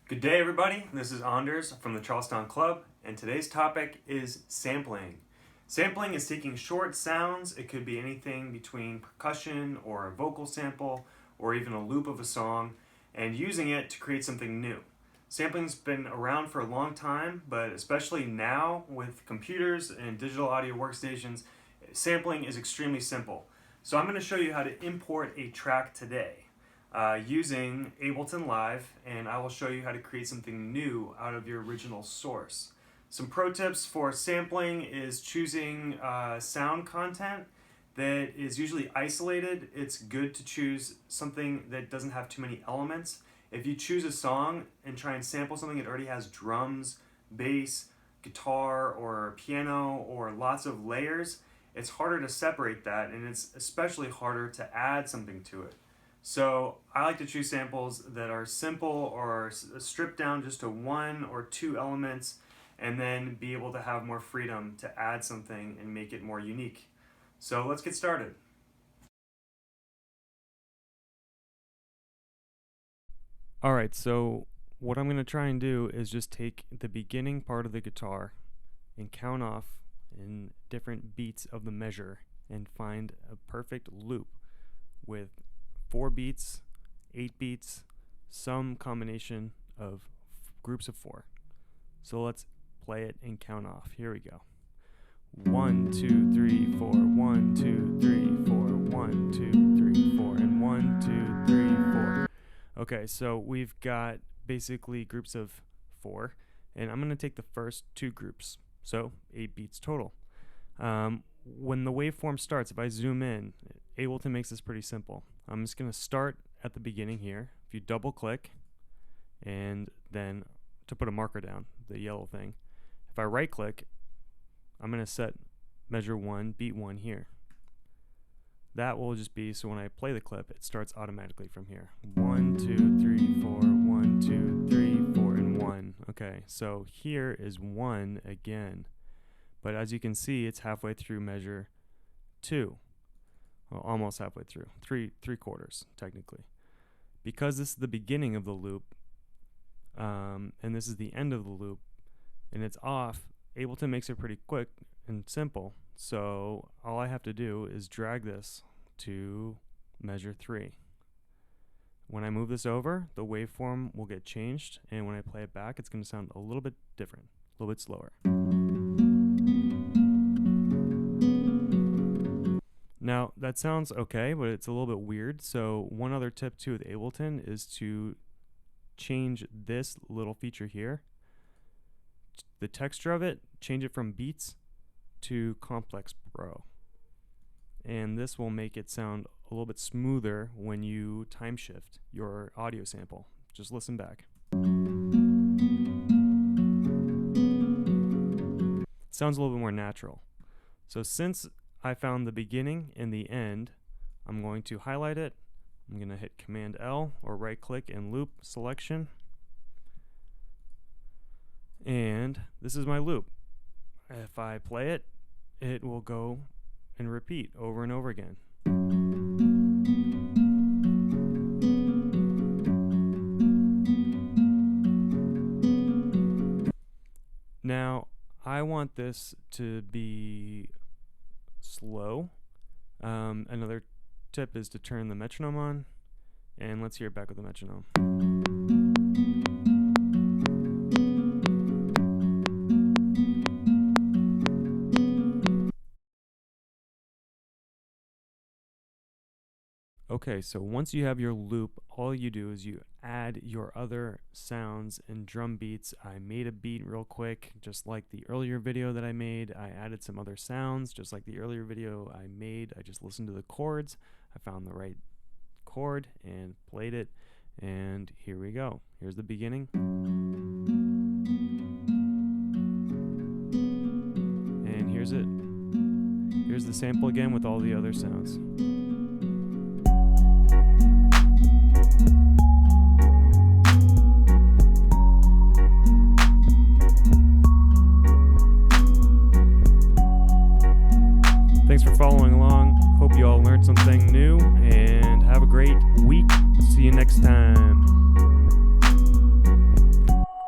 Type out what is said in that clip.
Good day, everybody. This is Anders from the Charlestown Club, and today's topic is sampling. Sampling is taking short sounds. It could be anything between percussion or a vocal sample or even a loop of a song, and using it to create something new. Sampling's been around for a long time, but especially now with computers and digital audio workstations, sampling is extremely simple. So I'm going to show you how to import a track today. Using Ableton Live, and I will show you how to create something new out of your original source. Some pro tips for sampling is choosing sound content that is usually isolated. It's good to choose something that doesn't have too many elements. If you choose a song and try and sample something that already has drums, bass, guitar, or piano, or lots of layers, it's harder to separate that, and it's especially harder to add something to it. So I like to choose samples that are simple or stripped down just to one or two elements, and then be able to have more freedom to add something and make it more unique. So let's get started. Alright, so what I'm going to try and do is just take the beginning part of the guitar and count off in different beats of the measure and find a perfect loop with 4 beats, 8 beats, some combination of groups of 4. So let's play it and count off. Here we go. 1, 2, 3, 4, 1, 2, 3, 4, 1, 2, 3, 4, and 1, 2, 3, 4. Okay, so we've got basically groups of 4, and I'm going to take the first 2 groups, so 8 beats total. When the waveform starts, if I zoom in, Ableton makes this pretty simple. I'm just going to start at the beginning here. If you double click, and then to put a marker down, the yellow thing, if I right click, I'm going to set measure 1, beat 1 here. That will just be so when I play the clip, it starts automatically from here. 1, 2, 3, 4, 1, 2, 3, 4, and 1. Okay, so here is 1 again. But as you can see, it's halfway through measure 2. Well, almost halfway through. Three quarters, technically. Because this is the beginning of the loop, and this is the end of the loop, and it's off, Ableton makes it pretty quick and simple. So all I have to do is drag this to measure 3. When I move this over, the waveform will get changed, and when I play it back, it's going to sound a little bit different, a little bit slower. Now, that sounds okay, but it's a little bit weird. So one other tip too with Ableton is to change this little feature here. The texture of it, change it from beats to complex pro. And this will make it sound a little bit smoother when you time shift your audio sample. Just listen back. It sounds a little bit more natural. So since I found the beginning and the end, I'm going to highlight it. I'm going to hit Command L or right click and loop selection. And this is my loop. If I play it, it will go and repeat over and over again. Now, I want this to be slow. Another tip is to turn the metronome on, and let's hear it back with the metronome. Okay, so once you have your loop, all you do is you add your other sounds and drum beats. I made a beat real quick, just like the earlier video that I made. I added some other sounds, just like the earlier video I made. I just listened to the chords. I found the right chord and played it, and here we go. Here's the beginning. And here's it. Here's the sample again with all the other sounds. Thanks for following along. Hope you all learned something new, and have a great week. See you next time.